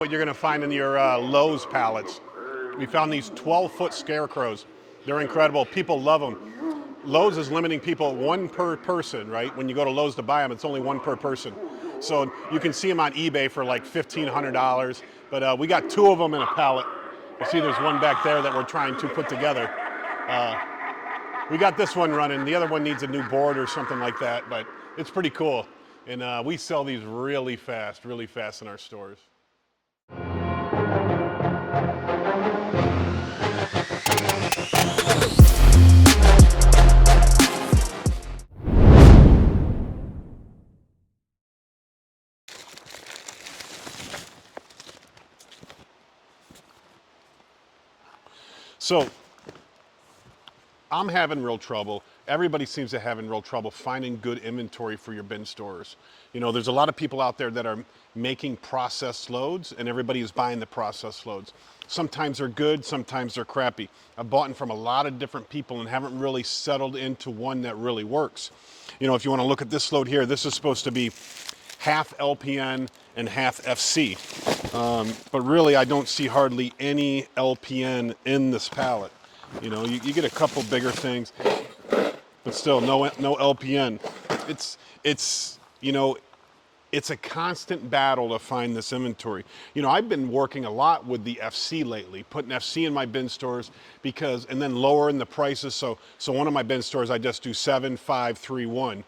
What you're going to find in your Lowe's pallets. We found these 12-foot scarecrows. They're incredible. People love them. Lowe's is limiting people one per person, right? When you go to Lowe's to buy them, it's only one per person. So you can see them on eBay for like $1,500. But we got two of them in a pallet. You see there's one back there that we're trying to put together. We got this one running. The other one needs a new board or something like that, but it's pretty cool. And we sell these really fast in our stores. So I'm having real trouble. Everybody seems to having real trouble finding good inventory for your bin stores. You know, there's a lot of people out there that are making processed loads, and everybody is buying the processed loads. Sometimes they're good, sometimes they're crappy. I've bought them from a lot of different people and haven't really settled into one that really works. You know, if you want to look at this load here, this is supposed to be half LPN and half FC. But really, I don't see hardly any LPN in this pallet. You know, you get a couple bigger things, but still no LPN. It's you know, it's a constant battle to find this inventory. You know, I've been working a lot with the FC lately, putting FC in my bin stores and then lowering the prices. So one of my bin stores, I just do 7-5-3-1.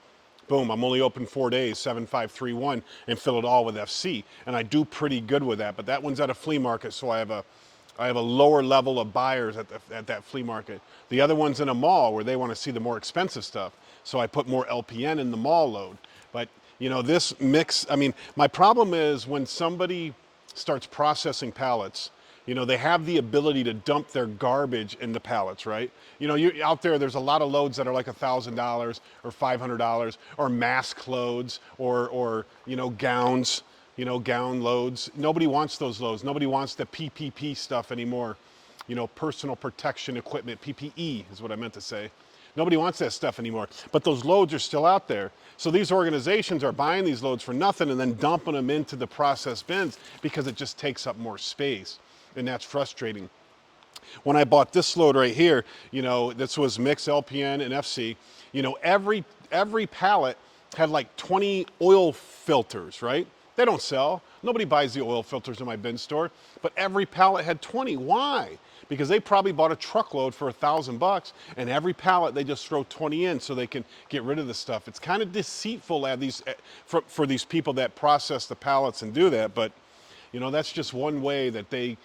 Boom, I'm only open 4 days, 7-5-3-1, and fill it all with FC. And I do pretty good with that, but that one's at a flea market, so I have a lower level of buyers at that flea market. The other one's in a mall where they want to see the more expensive stuff. So I put more LPN in the mall load. But you know, this mix, I mean, my problem is when somebody starts processing pallets, you know, they have the ability to dump their garbage in the pallets, right? You know, out there's a lot of loads that are like $1,000 or $500 or mask loads or you know, gowns. You know, gown loads. Nobody wants those loads. Nobody wants the PPP stuff anymore. You know, personal protection equipment, PPE is what I meant to say. Nobody wants that stuff anymore. But those loads are still out there. So these organizations are buying these loads for nothing and then dumping them into the process bins because it just takes up more space. And that's frustrating. When I bought this load right here, you know, this was mixed LPN and FC. You know, every pallet had like 20 oil filters, right? They don't sell. Nobody buys the oil filters in my bin store, but every pallet had 20. Why? Because they probably bought a truckload for $1,000, and every pallet they just throw 20 in so they can get rid of the stuff. It's kind of deceitful for these people that process the pallets and do that, but you know, that's just one way that they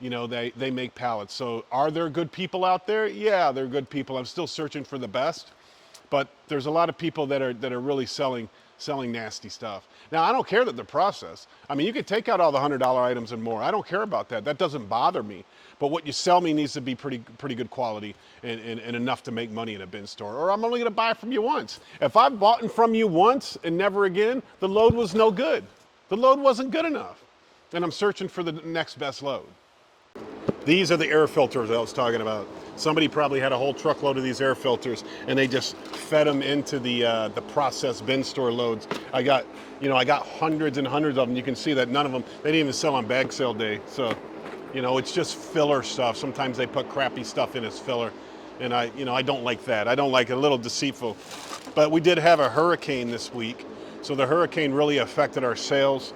make pallets. So are there good people out there? Yeah, they're good people. I'm still searching for the best, but there's a lot of people that are really selling nasty stuff. Now, I don't care that they're processed. I mean, you could take out all the $100 items and more. I don't care about that. That doesn't bother me. But what you sell me needs to be pretty good quality and enough to make money in a bin store. Or I'm only going to buy from you once. If I've bought from you once and never again, the load was no good. The load wasn't good enough. And I'm searching for the next best load. These are the air filters I was talking about. Somebody probably had a whole truckload of these air filters and they just fed them into the processed bin store loads. I got hundreds and hundreds of them. You can see that none of them, they didn't even sell on bag sale day. So, you know, it's just filler stuff. Sometimes they put crappy stuff in as filler. And I don't like that. I don't like it, a little deceitful. But we did have a hurricane this week. So the hurricane really affected our sales.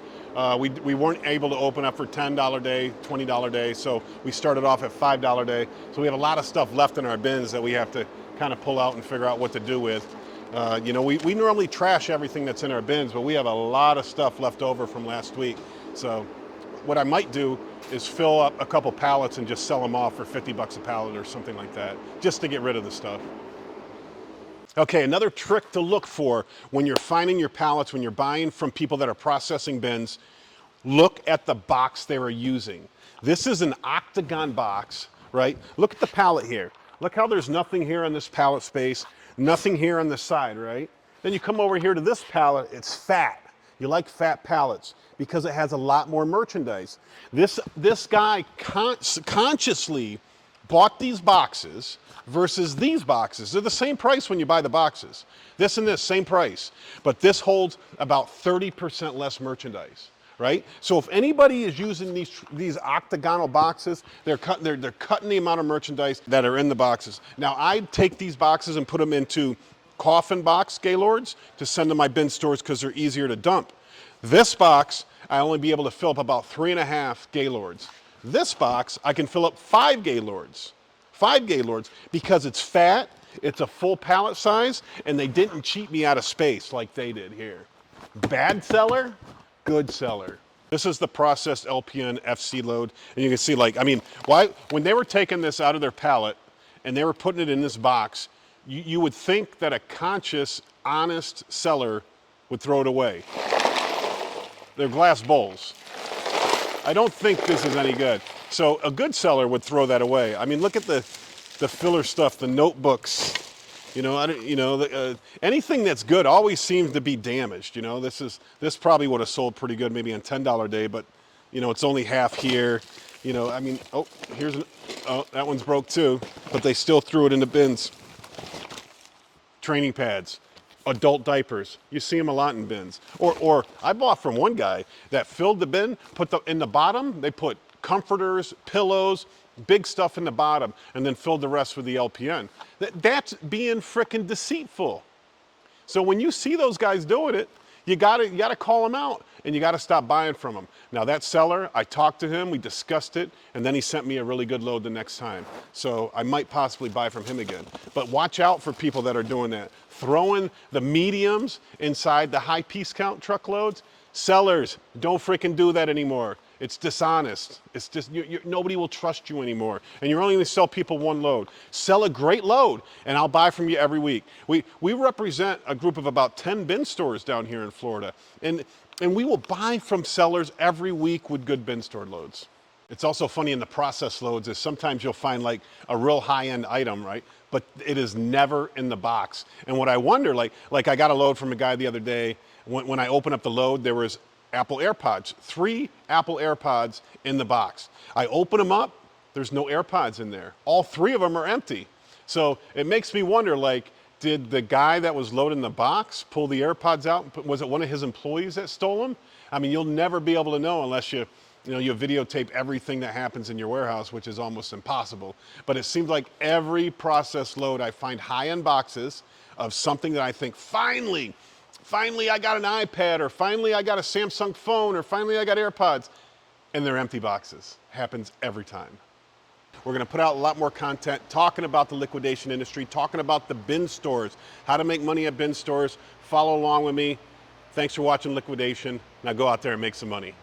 We weren't able to open up for $10 day, $20 day, so we started off at $5 day. So we have a lot of stuff left in our bins that we have to kind of pull out and figure out what to do with. You know, we normally trash everything that's in our bins, but we have a lot of stuff left over from last week. So what I might do is fill up a couple pallets and just sell them off for 50 bucks a pallet or something like that, just to get rid of the stuff. Okay, another trick to look for when you're finding your pallets, when you're buying from people that are processing bins, look at the box they were using. This is an octagon box, right? Look at the pallet here. Look how there's nothing here on this pallet space, nothing here on the side, right? Then you come over here to this pallet, it's fat. You like fat pallets because it has a lot more merchandise. This guy consciously bought these boxes versus these boxes. They're the same price when you buy the boxes. This and this, same price. But this holds about 30% less merchandise. right? So if anybody is using these octagonal boxes, they're cutting the amount of merchandise that are in the boxes. Now I take these boxes and put them into coffin box Gaylords to send to my bin stores because they're easier to dump. This box, I only be able to fill up about 3.5 Gaylords. This box, I can fill up 5 Gaylords. 5 Gaylords because it's fat, it's a full pallet size, and they didn't cheat me out of space like they did here. Bad seller, good seller. This is the processed LPN FC load. And you can see, like, I mean, when they were taking this out of their pallet and they were putting it in this box, you would think that a conscious, honest seller would throw it away. They're glass bowls. I don't think this is any good. So a good seller would throw that away. I mean, look at the filler stuff, the notebooks. You know, anything that's good always seems to be damaged. You know, this probably would have sold pretty good, maybe on $10 day, but you know, it's only half here. You know, I mean, oh, that one's broke too, but they still threw it in the bins. Training pads, adult diapers. You see them a lot in bins. Or I bought from one guy that filled the bin, in the bottom, they put comforters, pillows, big stuff in the bottom, and then filled the rest with the LPN. That's being frickin' deceitful. So when you see those guys doing it, you gotta call them out and you gotta stop buying from them. Now that seller, I talked to him, we discussed it, and then he sent me a really good load the next time. So I might possibly buy from him again. But watch out for people that are doing that. Throwing the mediums inside the high piece count truckloads. Sellers, don't freaking do that anymore. It's dishonest. It's just, nobody will trust you anymore. And you're only gonna sell people one load. Sell a great load and I'll buy from you every week. We represent a group of about 10 bin stores down here in Florida. And we will buy from sellers every week with good bin store loads. It's also funny in the process loads is sometimes you'll find like a real high-end item, right? But it is never in the box. And what I wonder, like I got a load from a guy the other day. When I opened up the load, there was Apple AirPods, 3 Apple AirPods in the box. I open them up, there's no AirPods in there. All 3 of them are empty. So it makes me wonder, like, did the guy that was loading the box pull the AirPods out? Was it one of his employees that stole them? I mean, you'll never be able to know unless you videotape everything that happens in your warehouse, which is almost impossible. But it seems like every process load I find high-end boxes of something that I think, finally I got an iPad, or finally I got a Samsung phone, or finally I got AirPods, and they're empty boxes. Happens every time. We're gonna put out a lot more content talking about the liquidation industry, talking about the bin stores, how to make money at bin stores. Follow along with me. Thanks for watching Liquidation. Now go out there and make some money.